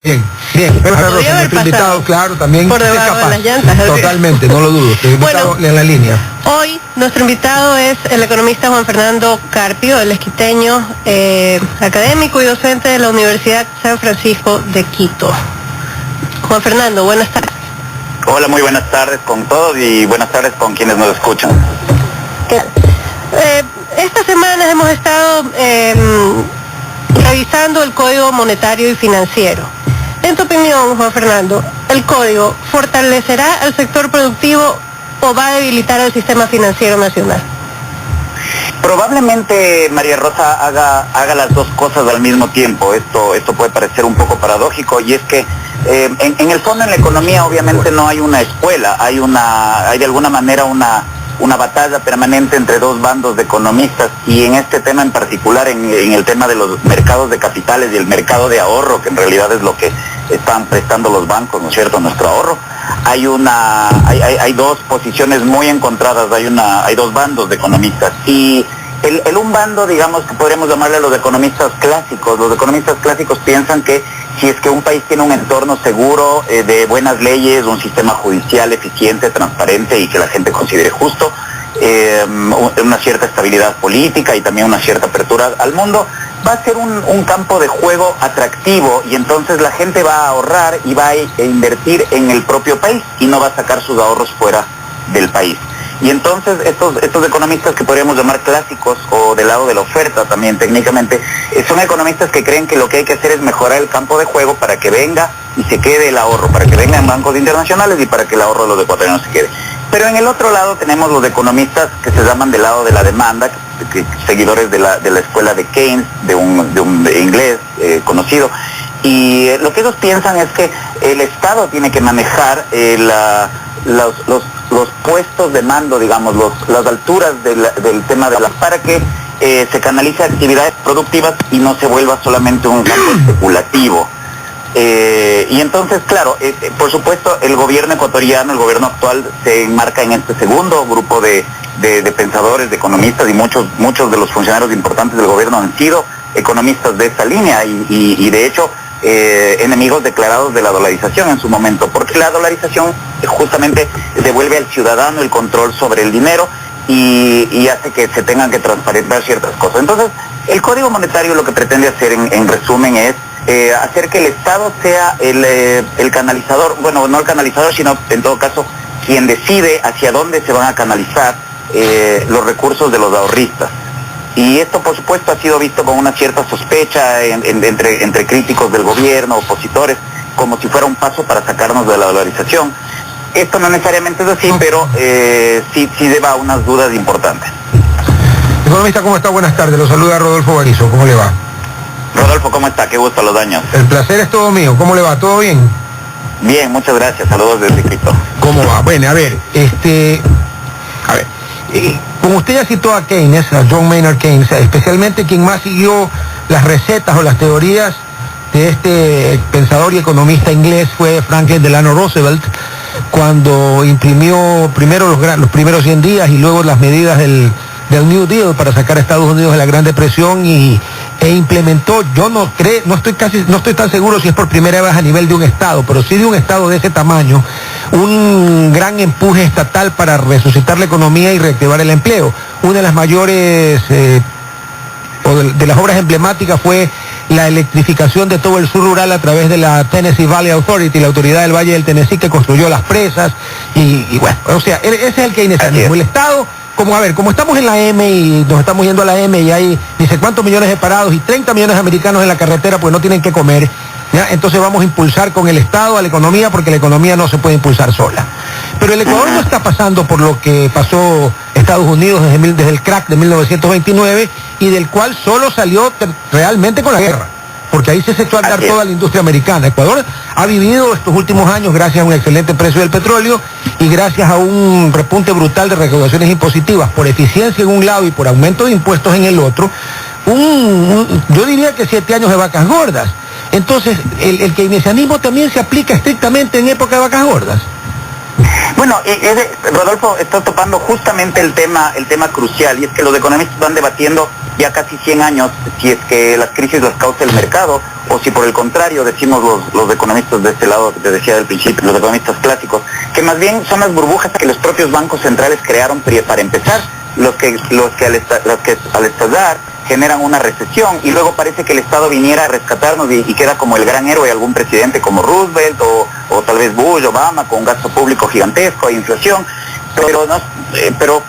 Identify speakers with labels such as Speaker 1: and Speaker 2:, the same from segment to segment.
Speaker 1: Bien, bien, pero nuestro invitado, claro, también
Speaker 2: por debajo
Speaker 1: es capaz.
Speaker 2: de las llantas.
Speaker 1: Totalmente, no lo dudo. Estoy invitado en la línea.
Speaker 2: Hoy nuestro invitado es el economista Juan Fernando Carpio, el esquiteño, académico y docente de la Universidad San Francisco de Quito. Juan Fernando, buenas tardes.
Speaker 3: Hola, muy buenas tardes con todos y buenas tardes con quienes nos escuchan.
Speaker 2: Estas semanas hemos estado revisando el Código Monetario y Financiero. En tu opinión, Juan Fernando, ¿el código fortalecerá al sector productivo o va a debilitar al sistema financiero nacional?
Speaker 3: Probablemente María Rosa haga las dos cosas al mismo tiempo. Esto puede parecer un poco paradójico, y es que en el fondo en la economía obviamente no hay una escuela, hay de alguna manera una batalla permanente entre dos bandos de economistas, y en este tema en particular, en el tema de los mercados de capitales y el mercado de ahorro, que en realidad es lo que están prestando los bancos, ¿no es cierto?, nuestro ahorro, hay dos posiciones muy encontradas, hay dos bandos de economistas, y un bando, digamos, que podríamos llamarle a los economistas clásicos. Los economistas clásicos piensan que si es que un país tiene un entorno seguro, de buenas leyes, un sistema judicial eficiente, transparente y que la gente considere justo, una cierta estabilidad política y también una cierta apertura al mundo, va a ser un campo de juego atractivo, y entonces la gente va a ahorrar y va a invertir en el propio país y no va a sacar sus ahorros fuera del país. Y entonces estos economistas que podríamos llamar clásicos, o del lado de la oferta también técnicamente, son economistas que creen que lo que hay que hacer es mejorar el campo de juego para que venga y se quede el ahorro, para que vengan bancos internacionales y para que el ahorro de los ecuatorianos se quede. Pero en el otro lado tenemos los economistas que se llaman del lado de la demanda, seguidores de la escuela de Keynes, de un inglés conocido, y lo que ellos piensan es que el Estado tiene que manejar los puestos de mando, digamos, las alturas del tema para que se canalice actividades productivas y no se vuelva solamente un campo especulativo. Y entonces, claro, por supuesto, el gobierno ecuatoriano, el gobierno actual, se enmarca en este segundo grupo de pensadores, de economistas, y muchos de los funcionarios importantes del gobierno han sido economistas de esa línea y de hecho enemigos declarados de la dolarización en su momento, porque la dolarización justamente devuelve al ciudadano el control sobre el dinero y hace que se tengan que transparentar ciertas cosas. Entonces, el Código Monetario lo que pretende hacer en resumen es hacer que el Estado sea el canalizador, bueno, no el canalizador, sino en todo caso quien decide hacia dónde se van a canalizar los recursos de los ahorristas. Y esto, por supuesto, ha sido visto con una cierta sospecha entre críticos del gobierno, opositores, como si fuera un paso para sacarnos de la dolarización. Esto no necesariamente es así, pero sí lleva unas dudas importantes.
Speaker 1: Economista, ¿cómo está? Buenas tardes. Lo saluda Rodolfo Barizo. ¿Cómo le va?
Speaker 3: Rodolfo, ¿cómo está? Qué gusto, los daños.
Speaker 1: El placer es todo mío. ¿Cómo le va? ¿Todo bien?
Speaker 3: Bien, muchas gracias. Saludos desde Quito.
Speaker 1: ¿Cómo va? Bueno, a ver, como usted ya citó a Keynes, a John Maynard Keynes, especialmente quien más siguió las recetas o las teorías de este pensador y economista inglés fue Franklin Delano Roosevelt, cuando imprimió primero los primeros 100 días y luego las medidas del New Deal para sacar a Estados Unidos de la Gran Depresión e implementó, yo no estoy tan seguro si es por primera vez a nivel de un Estado, pero sí de un Estado de ese tamaño, un gran empuje estatal para resucitar la economía y reactivar el empleo. Una de las mayores de las obras emblemáticas fue la electrificación de todo el sur rural a través de la Tennessee Valley Authority, la autoridad del Valle del Tennessee, que construyó las presas y bueno, o sea, ese es el keynesianismo. El Estado, como estamos en la M y nos estamos yendo a la M y hay ni sé cuántos millones de parados y 30 millones de americanos en la carretera, pues no tienen que comer, ¿ya? Entonces vamos a impulsar con el Estado a la economía, porque la economía no se puede impulsar sola. Pero el Ecuador no está pasando por lo que pasó Estados Unidos desde el crack de 1929, y del cual solo salió realmente con la guerra, porque ahí se echó a andar toda la industria americana. Ecuador ha vivido estos últimos años gracias a un excelente precio del petróleo y gracias a un repunte brutal de recaudaciones impositivas, por eficiencia en un lado y por aumento de impuestos en el otro, yo diría que 7 años de vacas gordas. Entonces, el keynesianismo también se aplica estrictamente en época de vacas gordas.
Speaker 3: Bueno, Rodolfo está topando justamente el tema crucial, y es que los economistas van debatiendo ya casi 100 años, si es que las crisis las causa el mercado, o si por el contrario, decimos los economistas de este lado, que te decía al principio, los economistas clásicos, que más bien son las burbujas que los propios bancos centrales crearon para empezar, los que al estallar generan una recesión, y luego parece que el Estado viniera a rescatarnos y queda como el gran héroe algún presidente como Roosevelt o tal vez Bush, Obama, con un gasto público gigantesco e inflación. Pero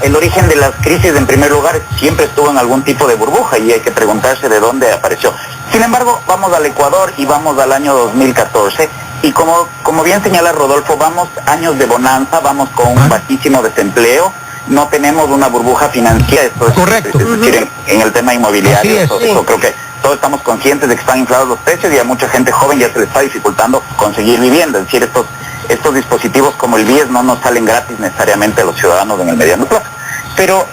Speaker 3: el origen de las crisis, en primer lugar, siempre estuvo en algún tipo de burbuja, y hay que preguntarse de dónde apareció. Sin embargo, vamos al Ecuador y vamos al año 2014, y como bien señala Rodolfo, vamos años de bonanza, vamos con un bajísimo desempleo, no tenemos una burbuja financiera, esto es
Speaker 1: correcto.
Speaker 3: Es decir, en el tema inmobiliario, eso creo que todos estamos conscientes de que están inflados los precios, y a mucha gente joven ya se le está dificultando conseguir vivienda. Es decir, estos dispositivos como el BIES no nos salen gratis necesariamente a los ciudadanos en el mediano plazo. Pero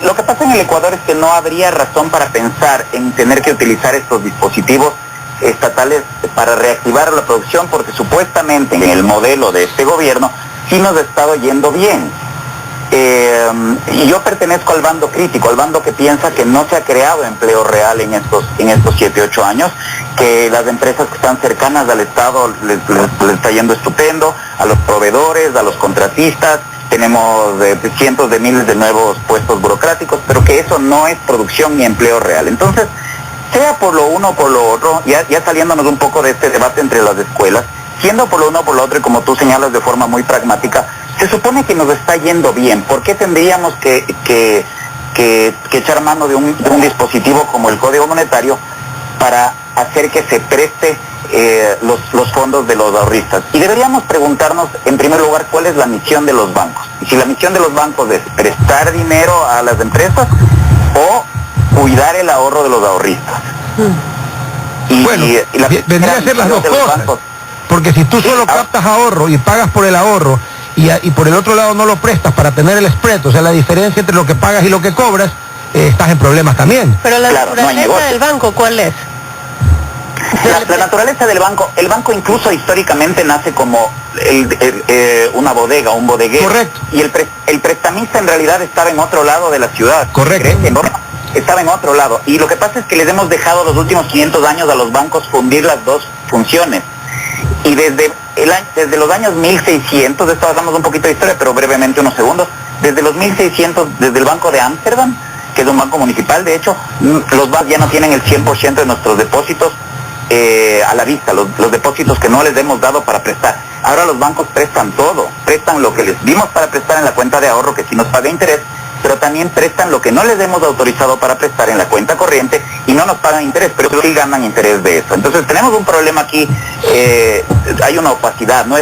Speaker 3: lo que pasa en el Ecuador es que no habría razón para pensar en tener que utilizar estos dispositivos estatales para reactivar la producción, porque supuestamente en el modelo de este gobierno sí nos ha estado yendo bien. Y yo pertenezco al bando crítico, al bando que piensa que no se ha creado empleo real en estos 7-8 años, que las empresas que están cercanas al Estado les está yendo estupendo, a los proveedores, a los contratistas, tenemos cientos de miles de nuevos puestos burocráticos, pero que eso no es producción ni empleo real. Entonces, sea por lo uno o por lo otro, ya saliéndonos un poco de este debate entre las escuelas, siendo por lo uno o por lo otro, y como tú señalas de forma muy pragmática, se supone que nos está yendo bien. ¿Por qué tendríamos que echar mano de un dispositivo como el Código Monetario para hacer que se preste los fondos de los ahorristas? Y deberíamos preguntarnos, en primer lugar, cuál es la misión de los bancos. Y si la misión de los bancos es prestar dinero a las empresas o cuidar el ahorro de los ahorristas.
Speaker 1: Bueno, vendría a ser las dos cosas. Porque si tú solo captas ahorro y pagas por el ahorro, y por el otro lado no lo prestas para tener el spread, o sea, la diferencia entre lo que pagas y lo que cobras, estás en problemas también.
Speaker 2: Pero la naturaleza del banco, ¿cuál es?
Speaker 3: La naturaleza del banco, el banco incluso históricamente nace como una bodega, un bodeguero.
Speaker 1: Correcto.
Speaker 3: Y el prestamista en realidad estaba en otro lado de la ciudad.
Speaker 1: Correcto.
Speaker 3: Estaba en otro lado. Y lo que pasa es que les hemos dejado los últimos 500 años a los bancos fundir las dos funciones. Y desde los años 1600, de esto hablamos un poquito de historia, pero brevemente unos segundos, desde los 1600, desde el Banco de Ámsterdam, que es un banco municipal, de hecho, los bancos ya no tienen el 100% de nuestros depósitos a la vista, los depósitos que no les hemos dado para prestar. Ahora los bancos prestan todo, prestan lo que les dimos para prestar en la cuenta de ahorro, que sí nos paga interés, pero también prestan lo que no les hemos autorizado para prestar en la cuenta corriente y no nos pagan interés, pero sí ganan interés de eso. Entonces tenemos un problema aquí, hay una opacidad, no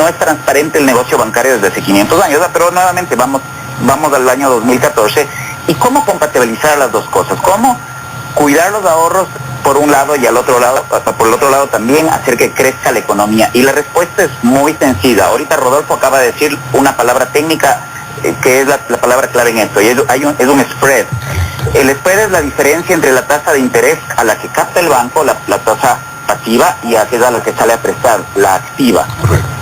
Speaker 3: es transparente el negocio bancario desde hace 500 años, pero nuevamente vamos al año 2014, y cómo compatibilizar las dos cosas, cómo cuidar los ahorros por un lado y por el otro lado también hacer que crezca la economía. Y la respuesta es muy sencilla. Ahorita Rodolfo acaba de decir una palabra técnica que es la palabra clave en esto, y es un spread. El spread es la diferencia entre la tasa de interés a la que capta el banco, la tasa pasiva, y aquella a la que sale a prestar, la activa.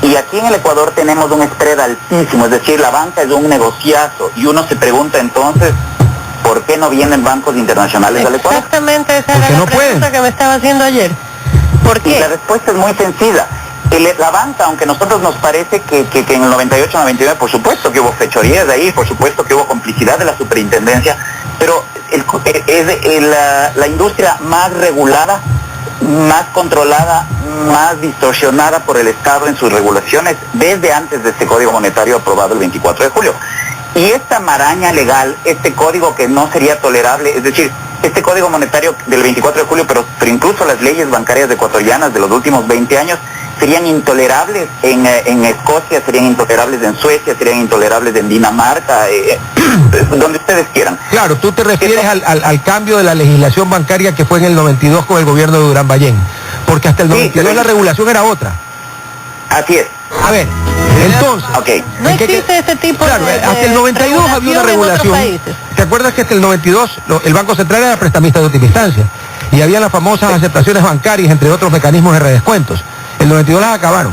Speaker 3: Y aquí en el Ecuador tenemos un spread altísimo, es decir, la banca es un negociazo, y uno se pregunta entonces, ¿por qué no vienen bancos internacionales al Ecuador?
Speaker 2: Exactamente, esa era la pregunta que me estaba haciendo ayer. ¿Por qué?
Speaker 3: Y la respuesta es muy sencilla. La banca, aunque a nosotros nos parece que en el 98-99, por supuesto que hubo fechorías de ahí, por supuesto que hubo complicidad de la superintendencia, pero es la industria más regulada, más controlada, más distorsionada por el Estado en sus regulaciones desde antes de este Código Monetario aprobado el 24 de julio. Y esta maraña legal, este código que no sería tolerable, es decir, este Código Monetario del 24 de julio, pero incluso las leyes bancarias ecuatorianas de los últimos 20 años, serían intolerables en Escocia, serían intolerables en Suecia, serían intolerables en Dinamarca, donde ustedes quieran.
Speaker 1: Claro, tú te refieres al cambio de la legislación bancaria que fue en el 92 con el gobierno de Durán Ballén, porque hasta el 92 la regulación era otra.
Speaker 3: Así es.
Speaker 1: A ver, entonces...
Speaker 3: Okay.
Speaker 2: No existe ese tipo
Speaker 1: claro,
Speaker 2: de
Speaker 1: hasta el 92 había una regulación. ¿Te acuerdas que hasta el 92 el Banco Central era prestamista de última instancia? Y había las famosas aceptaciones bancarias, entre otros mecanismos de redescuentos. El 92 las acabaron.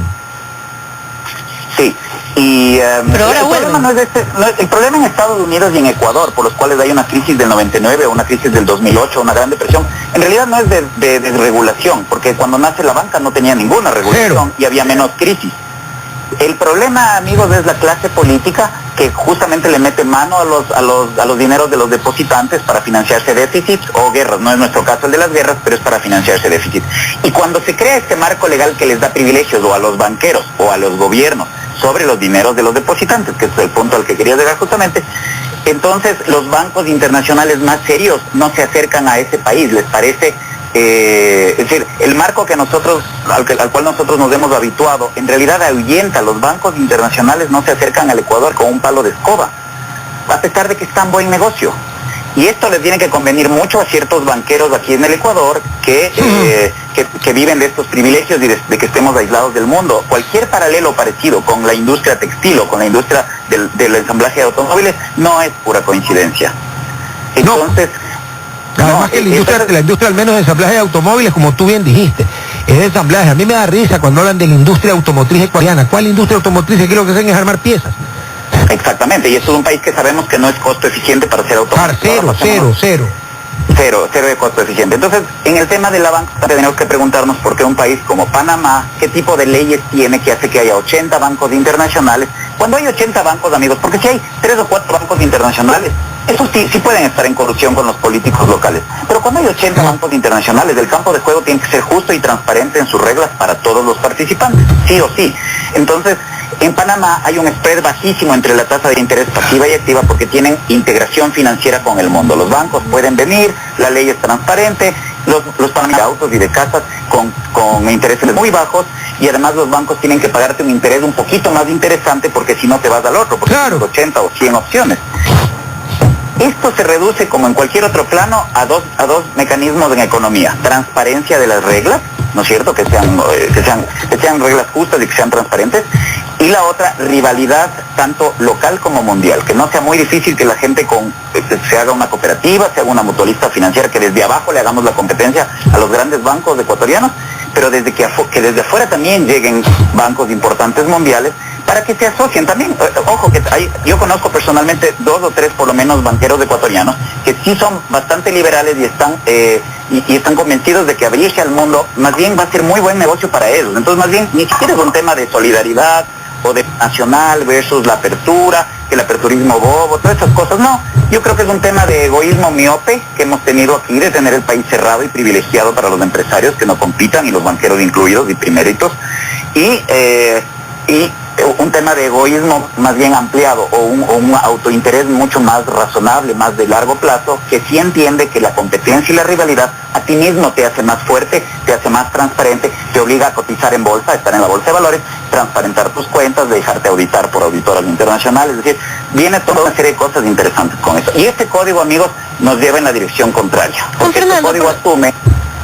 Speaker 3: Sí,
Speaker 2: Pero ahora
Speaker 3: el problema en Estados Unidos y en Ecuador, por los cuales hay una crisis del 99, una crisis del 2008, una gran depresión, en realidad no es de desregulación, porque cuando nace la banca no tenía ninguna regulación y había menos crisis. El problema, amigos, es la clase política que justamente le mete mano a los dineros de los depositantes para financiarse déficits o guerras. No es nuestro caso el de las guerras, pero es para financiarse déficits. Y cuando se crea este marco legal que les da privilegios o a los banqueros o a los gobiernos sobre los dineros de los depositantes, que es el punto al que quería llegar justamente, entonces los bancos internacionales más serios no se acercan a ese país, les parece... es decir, el marco que nosotros al cual nosotros nos hemos habituado, en realidad ahuyenta. Los bancos internacionales no se acercan al Ecuador con un palo de escoba, a pesar de que es tan buen negocio. Y esto les tiene que convenir mucho a ciertos banqueros aquí en el Ecuador que viven de estos privilegios y de que estemos aislados del mundo. Cualquier paralelo parecido con la industria textil o con la industria del ensamblaje de automóviles no es pura coincidencia. Entonces...
Speaker 1: Además que la industria al menos de ensamblaje de automóviles, como tú bien dijiste, es de ensamblaje. A mí me da risa cuando hablan de la industria automotriz ecuatoriana. ¿Cuál industria automotriz? Aquí lo que hacen es armar piezas.
Speaker 3: Exactamente, y esto es un país que sabemos que no es costo eficiente para hacer automóviles. Cero de costo eficiente. Entonces, en el tema de la banca tenemos que preguntarnos por qué un país como Panamá, qué tipo de leyes tiene que hace que haya 80 bancos internacionales. Cuando hay 80 bancos, amigos, porque si hay 3 o 4 bancos internacionales, esos sí pueden estar en corrupción con los políticos locales. Pero cuando hay 80 bancos internacionales, el campo de juego tiene que ser justo y transparente en sus reglas para todos los participantes, sí o sí. Entonces, en Panamá hay un spread bajísimo entre la tasa de interés pasiva y activa porque tienen integración financiera con el mundo. Los bancos pueden venir, la ley es transparente, los panameños de autos y de casas con intereses muy bajos, y además los bancos tienen que pagarte un interés un poquito más interesante porque si no te vas al otro, porque tienes 80 o 100 opciones. Esto se reduce, como en cualquier otro plano, a dos mecanismos en economía: transparencia de las reglas, ¿no es cierto?, que sean reglas justas y que sean transparentes, y la otra, rivalidad tanto local como mundial, que no sea muy difícil que la gente se haga una cooperativa, se haga una mutualista financiera, que desde abajo le hagamos la competencia a los grandes bancos ecuatorianos, pero que desde afuera también lleguen bancos importantes mundiales para que se asocien también. Ojo, yo conozco personalmente 2 o 3 por lo menos banqueros ecuatorianos que sí son bastante liberales y están convencidos de que abrirse al mundo más bien va a ser muy buen negocio para ellos. Entonces más bien ni siquiera es un tema de solidaridad o de nacional versus la apertura, que el aperturismo bobo, todas esas cosas. No, yo creo que es un tema de egoísmo miope que hemos tenido aquí, de tener el país cerrado y privilegiado para los empresarios que no compitan, y los banqueros incluidos y primeritos, y un tema de egoísmo más bien ampliado, o un autointerés mucho más razonable, más de largo plazo, que sí entiende que la competencia y la rivalidad a ti mismo te hace más fuerte, te hace más transparente, te obliga a cotizar en bolsa, a estar en la bolsa de valores, transparentar tus cuentas, dejarte auditar por auditoras internacionales. Es decir, viene toda una serie de cosas interesantes con eso. Y este código, amigos, nos lleva en la dirección contraria. Porque este código asume...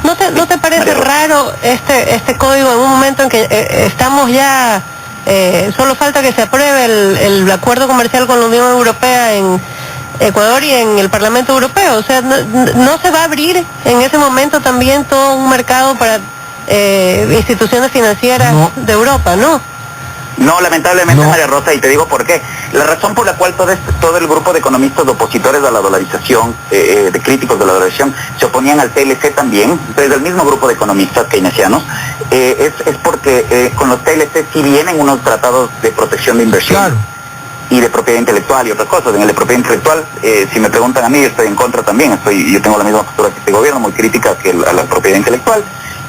Speaker 2: ¿No te parece raro este código en un momento en que estamos ya... solo falta que se apruebe el acuerdo comercial con la Unión Europea en Ecuador y en el Parlamento Europeo? O sea, ¿no se va a abrir en ese momento también todo un mercado para instituciones financieras de Europa, no?
Speaker 3: No, lamentablemente, no. María Rosa, y te digo por qué. La razón por la cual todo el grupo de economistas de opositores a la dolarización, de críticos de la dolarización, se oponían al TLC también, desde el mismo grupo de economistas keynesianos, es porque con los TLC sí vienen unos tratados de protección de inversión. Claro. Y de propiedad intelectual y otras cosas. En el de propiedad intelectual, si me preguntan a mí, estoy en contra también. Yo tengo la misma postura que este gobierno, muy crítica a la propiedad intelectual.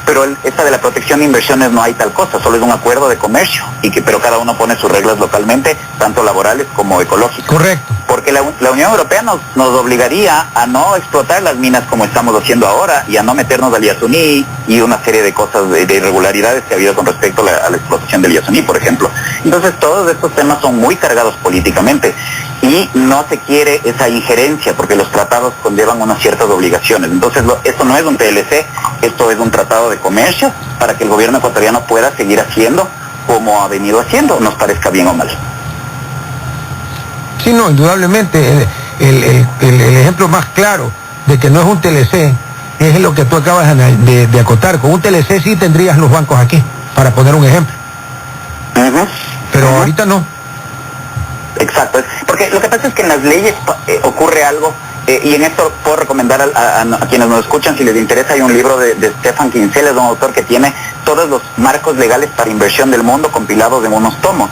Speaker 3: Pero esta de la protección de inversiones no hay tal cosa, solo es un acuerdo de comercio, pero cada uno pone sus reglas localmente, tanto laborales como ecológicas. Correcto. Porque la Unión Europea nos obligaría a no explotar las minas como estamos haciendo ahora, y a no meternos al Yasuní y una serie de cosas, de irregularidades que ha habido con respecto a la explotación del Yasuní, por ejemplo. Entonces todos estos temas son muy cargados políticamente y no se quiere esa injerencia porque los tratados conllevan unas ciertas obligaciones. Entonces esto no es un TLC, esto es un tratado de comercio para que el gobierno ecuatoriano pueda seguir haciendo como ha venido haciendo, nos parezca bien o mal.
Speaker 1: Sí, no, indudablemente el ejemplo más claro de que no es un TLC es lo que tú acabas de acotar. Con un TLC sí tendrías los bancos aquí, para poner un ejemplo. Pero ahorita no.
Speaker 3: Exacto, porque lo que pasa es que en las leyes ocurre algo, y en esto puedo recomendar a quienes nos escuchan, si les interesa, hay un libro de Stefan Kinsella, es un autor que tiene todos los marcos legales para inversión del mundo compilados en unos tomos,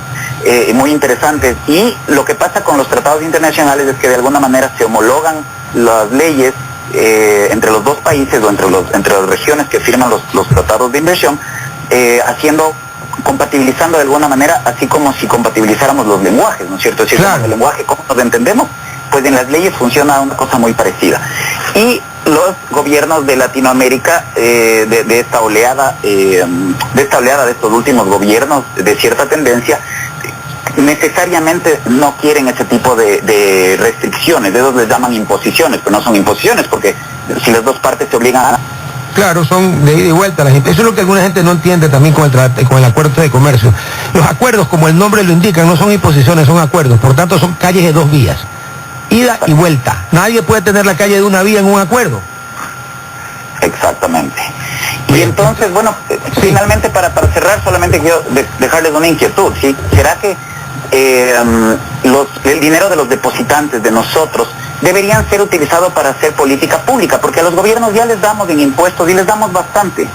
Speaker 3: muy interesantes. Y lo que pasa con los tratados internacionales es que de alguna manera se homologan las leyes entre los dos países o entre las regiones que firman los tratados de inversión, compatibilizando de alguna manera, así como si compatibilizáramos los lenguajes, ¿no es cierto? Es decir, claro, el lenguaje, ¿cómo nos entendemos? Pues en las leyes funciona una cosa muy parecida. Y los gobiernos de Latinoamérica, de esta oleada de estos últimos gobiernos de cierta tendencia, necesariamente no quieren ese tipo de restricciones. Ellos les llaman imposiciones, pero no son imposiciones, porque si las dos partes se obligan a...
Speaker 1: Claro, son de ida y vuelta. Eso es lo que alguna gente no entiende también con el acuerdo de comercio. Los acuerdos, como el nombre lo indica, no son imposiciones, son acuerdos. Por tanto, son calles de dos vías. Ida y vuelta. Nadie puede tener la calle de una vía en un acuerdo.
Speaker 3: Exactamente. Y entonces, bueno, finalmente para cerrar, solamente quiero dejarles una inquietud, ¿sí? ¿Será que el dinero de los depositantes, de nosotros, deberían ser utilizados para hacer política pública? Porque a los gobiernos ya les damos en impuestos y les damos bastante.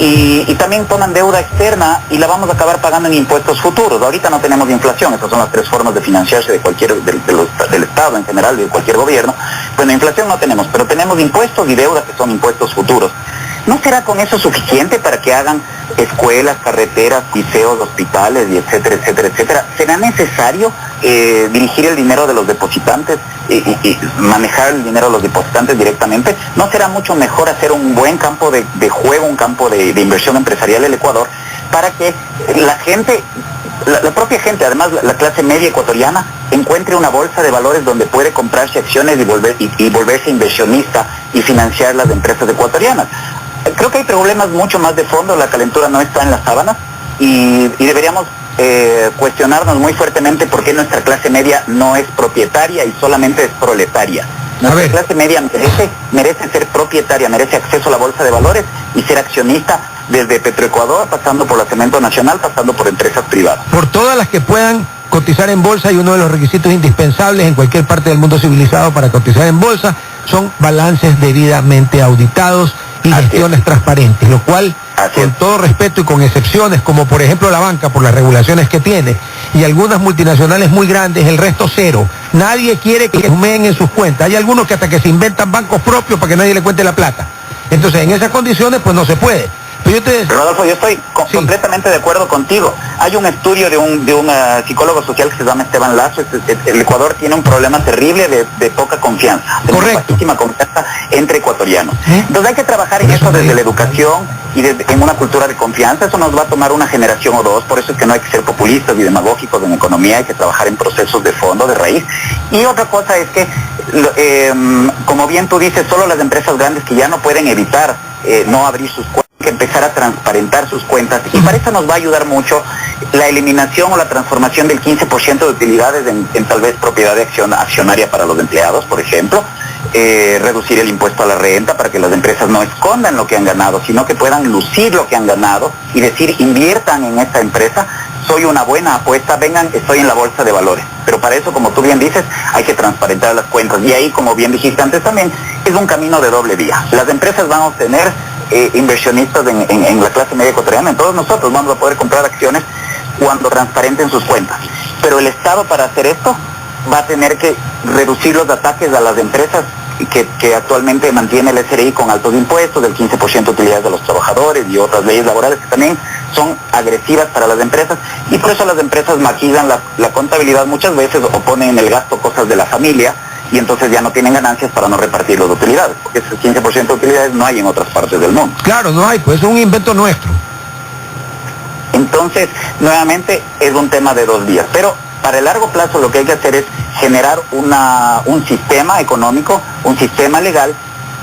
Speaker 3: Y también toman deuda externa y la vamos a acabar pagando en impuestos futuros. Ahorita no tenemos inflación, estas son las tres formas de financiarse de del Estado en general, de cualquier gobierno. Bueno, inflación no tenemos, pero tenemos impuestos y deuda que son impuestos futuros. ¿No será con eso suficiente para que hagan escuelas, carreteras, liceos, hospitales y etcétera, etcétera, etcétera? ¿Será necesario dirigir el dinero de los depositantes y manejar el dinero de los depositantes directamente? ¿No será mucho mejor hacer un buen campo de juego, un campo de inversión empresarial en el Ecuador, para que la gente, la propia gente, además la clase media ecuatoriana, encuentre una bolsa de valores donde puede comprarse acciones y volverse inversionista y financiar las empresas ecuatorianas? Creo que hay problemas mucho más de fondo, la calentura no está en las sábanas y deberíamos cuestionarnos muy fuertemente por qué nuestra clase media no es propietaria y solamente es proletaria. Nuestra clase media merece ser propietaria, merece acceso a la bolsa de valores y ser accionista desde Petroecuador, pasando por la Cemento Nacional, pasando por empresas privadas.
Speaker 1: Por todas las que puedan cotizar en bolsa, y uno de los requisitos indispensables en cualquier parte del mundo civilizado para cotizar en bolsa son balances debidamente auditados y gestiones transparentes, lo cual, con todo respeto y con excepciones, como por ejemplo la banca por las regulaciones que tiene, y algunas multinacionales muy grandes, el resto cero. Nadie quiere que humeen en sus cuentas. Hay algunos que hasta que se inventan bancos propios para que nadie le cuente la plata. Entonces, en esas condiciones, pues no se puede.
Speaker 3: Rodolfo, yo estoy completamente de acuerdo contigo. Hay un estudio de un psicólogo social que se llama Esteban Lazo. El Ecuador tiene un problema terrible de poca confianza.
Speaker 1: Correcto.
Speaker 3: Bajísima confianza entre ecuatorianos. Entonces hay que trabajar en eso desde la educación y en una cultura de confianza. Eso nos va a tomar una generación o dos. Por eso es que no hay que ser populistas y demagógicos en economía. Hay que trabajar en procesos de fondo, de raíz. Y otra cosa es que, como bien tú dices, solo las empresas grandes que ya no pueden evitar no abrir sus cuentas, que empezar a transparentar sus cuentas, y para eso nos va a ayudar mucho la eliminación o la transformación del 15% de utilidades en tal vez propiedad de accionaria para los empleados, por ejemplo, reducir el impuesto a la renta para que las empresas no escondan lo que han ganado, sino que puedan lucir lo que han ganado y decir, inviertan en esta empresa, soy una buena apuesta, vengan, estoy en la bolsa de valores. Pero para eso, como tú bien dices, hay que transparentar las cuentas, y ahí, como bien dijiste antes también, es un camino de doble vía. Las empresas van a obtener inversionistas en la clase media ecuatoriana, todos nosotros vamos a poder comprar acciones cuando transparenten sus cuentas, pero el Estado, para hacer esto, va a tener que reducir los ataques a las empresas que actualmente mantiene el SRI con altos impuestos, del 15% de utilidades de los trabajadores y otras leyes laborales que también son agresivas para las empresas, y por eso las empresas maquillan la contabilidad muchas veces, o ponen en el gasto cosas de la familia, y entonces ya no tienen ganancias para no repartir las utilidades, porque ese 15% de utilidades no hay en otras partes del mundo.
Speaker 1: Claro, no hay, pues es un invento nuestro.
Speaker 3: Entonces, nuevamente, es un tema de dos vías, pero para el largo plazo lo que hay que hacer es generar un sistema económico, un sistema legal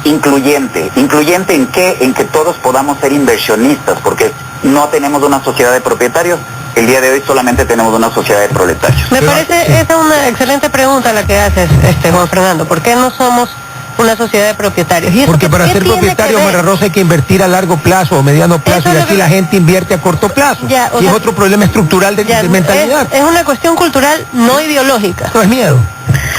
Speaker 3: incluyente. ¿Incluyente en qué? En que todos podamos ser inversionistas, porque no tenemos una sociedad de propietarios. El día de hoy solamente tenemos una sociedad de proletarios.
Speaker 2: Me parece esa una excelente pregunta la que haces, Juan Fernando. ¿Por qué no somos una sociedad de propietarios. ¿Y eso
Speaker 1: Porque para
Speaker 2: qué
Speaker 1: ser
Speaker 2: tiene
Speaker 1: propietario,
Speaker 2: que ver?
Speaker 1: Mara Rosa, hay que invertir a largo plazo o mediano plazo,
Speaker 2: Eso
Speaker 1: y
Speaker 2: es lo
Speaker 1: aquí
Speaker 2: que-
Speaker 1: la gente invierte a corto plazo.
Speaker 2: Ya, o
Speaker 1: y es
Speaker 2: sea,
Speaker 1: otro problema estructural de
Speaker 2: Ya,
Speaker 1: mentalidad.
Speaker 2: es una cuestión cultural, no ideológica.
Speaker 1: No es miedo,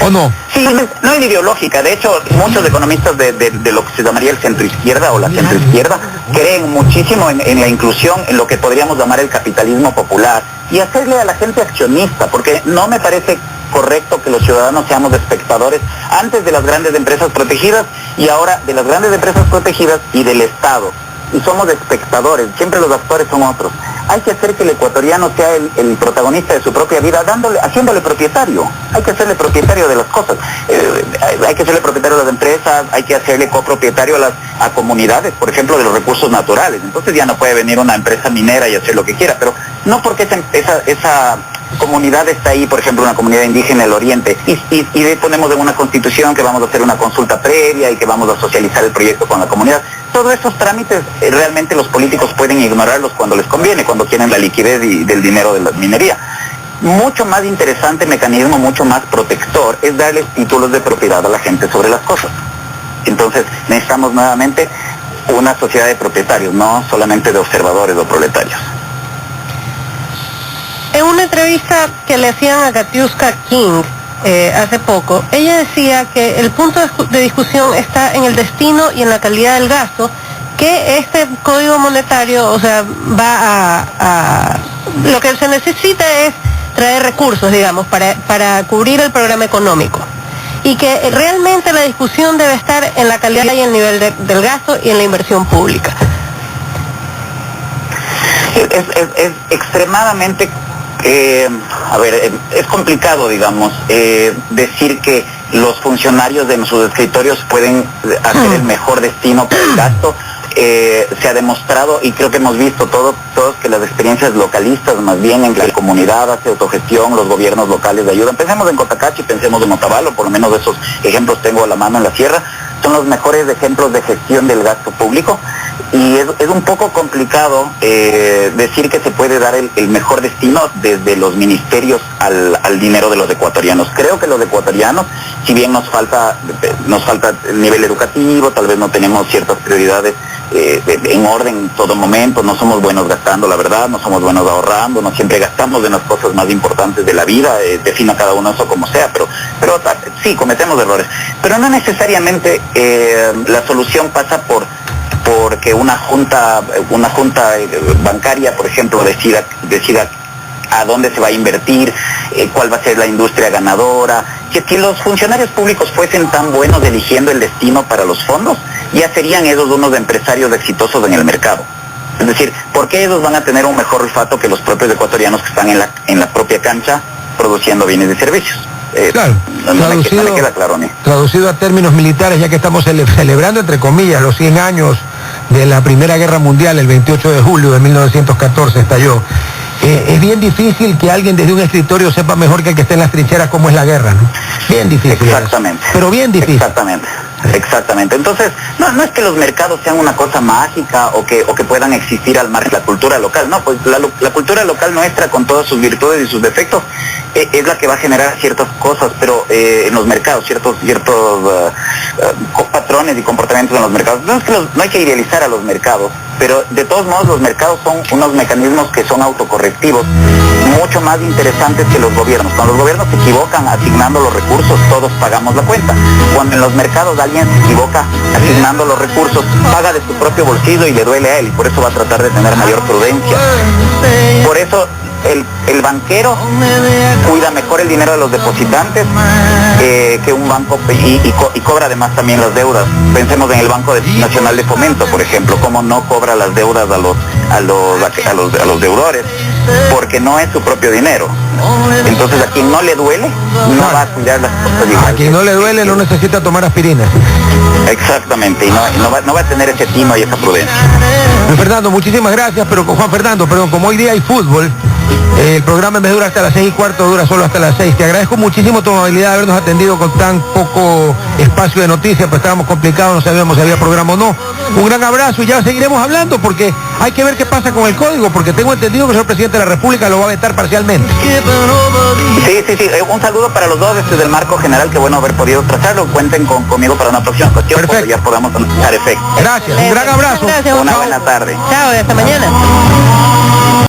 Speaker 1: ¿o no?
Speaker 3: Sí, no es ideológica. De hecho, muchos economistas de lo que se llamaría el centroizquierda o la centroizquierda creen muchísimo en la inclusión, en lo que podríamos llamar el capitalismo popular y hacerle a la gente accionista, porque no me parece correcto que los ciudadanos seamos espectadores antes de las grandes empresas protegidas y ahora de las grandes empresas protegidas y del Estado. Y somos espectadores, siempre los actores son otros. Hay que hacer que el ecuatoriano sea el protagonista de su propia vida, haciéndole propietario. Hay que hacerle propietario de las cosas. Hay que hacerle propietario de las empresas, hay que hacerle copropietario a comunidades, por ejemplo, de los recursos naturales. Entonces ya no puede venir una empresa minera y hacer lo que quiera, pero no porque esa comunidad está ahí, por ejemplo, una comunidad indígena del Oriente, y de ponemos en una constitución que vamos a hacer una consulta previa y que vamos a socializar el proyecto con la comunidad. Todos esos trámites realmente los políticos pueden ignorarlos cuando les conviene, cuando quieren la liquidez del dinero de la minería. Mucho más interesante mecanismo, mucho más protector, es darles títulos de propiedad a la gente sobre las cosas. Entonces necesitamos nuevamente una sociedad de propietarios, no solamente de observadores o proletarios.
Speaker 2: En una entrevista que le hacían a Katiuska King hace poco, ella decía que el punto de discusión está en el destino y en la calidad del gasto, que este código monetario, o sea, va a lo que se necesita es traer recursos, digamos, para cubrir el programa económico. Y que realmente la discusión debe estar en la calidad y el nivel del gasto y en la inversión pública.
Speaker 3: Es extremadamente... es complicado, digamos, decir que los funcionarios de sus escritorios pueden hacer el mejor destino para el gasto. Se ha demostrado, y creo que hemos visto todos que las experiencias localistas, más bien en la comunidad hace autogestión, los gobiernos locales ayudan. Pensemos en Cotacachi, pensemos en Otavalo, por lo menos esos ejemplos tengo a la mano en la sierra. Son los mejores ejemplos de gestión del gasto público, y es un poco complicado decir que se puede dar el mejor destino desde los ministerios al dinero de los ecuatorianos. Creo que los ecuatorianos, si bien nos falta el nivel educativo, tal vez no tenemos ciertas prioridades en orden en todo momento, no somos buenos gastando, la verdad, no somos buenos ahorrando, no siempre gastamos en las cosas más importantes de la vida, defina cada uno eso como sea, pero sí, cometemos errores, pero no necesariamente la solución pasa porque una junta bancaria, por ejemplo, decida a dónde se va a invertir, cuál va a ser la industria ganadora. Si los funcionarios públicos fuesen tan buenos eligiendo el destino para los fondos, ya serían ellos unos empresarios exitosos en el mercado. Es decir, ¿por qué ellos van a tener un mejor olfato que los propios ecuatorianos que están en la propia cancha produciendo bienes y servicios?
Speaker 1: Claro,
Speaker 3: no me queda claro a mí.
Speaker 1: Traducido a términos militares, ya que estamos celebrando, entre comillas, los 100 años de la Primera Guerra Mundial, el 28 de julio de 1914 estalló. Es bien difícil que alguien desde un escritorio sepa mejor que el que esté en las trincheras cómo es la guerra, ¿no? Bien difícil.
Speaker 3: Exactamente.
Speaker 1: Eso. Pero bien difícil.
Speaker 3: Exactamente. Entonces, no es que los mercados sean una cosa mágica o que puedan existir al margen de la cultura local, no, pues la cultura local nuestra, con todas sus virtudes y sus defectos, es la que va a generar ciertas cosas, pero en los mercados, ciertos patrones y comportamientos en los mercados. No hay que idealizar a los mercados, pero de todos modos los mercados son unos mecanismos que son autocorrectivos, mucho más interesantes que los gobiernos. Cuando los gobiernos se equivocan asignando los recursos, todos pagamos la cuenta. Cuando en los mercados alguien se equivoca asignando los recursos, paga de su propio bolsillo y le duele a él, y por eso va a tratar de tener mayor prudencia. Por eso el banquero cuida mejor el dinero de los depositantes que un banco, y cobra además también las deudas. Pensemos en el Banco Nacional de Fomento, por ejemplo, cómo no cobra las deudas a los deudores, porque no es su propio dinero. Entonces, a quien no le duele, no va a cuidar las cosas igual.
Speaker 1: A quien no le duele no necesita tomar aspirina.
Speaker 3: Exactamente, y no va a tener ese tino y esa prudencia.
Speaker 1: Juan Fernando, muchísimas gracias, pero como hoy día hay fútbol, El programa en vez de durar hasta las 6:15 dura solo hasta las 6. Te agradezco muchísimo tu amabilidad de habernos atendido con tan poco espacio de noticias, pues estábamos complicados, no sabíamos si había programa o no. Un gran abrazo y ya seguiremos hablando porque hay que ver qué pasa con el código, porque tengo entendido que el señor presidente de la República lo va a vetar parcialmente.
Speaker 3: Sí. Un saludo para los dos del marco general, que bueno haber podido trazarlo. Cuenten conmigo para una próxima cuestión, cuando ya podamos anunciar efecto.
Speaker 1: Gracias, un gran abrazo.
Speaker 2: Gracias,
Speaker 3: una buena tarde.
Speaker 2: Chao y hasta mañana.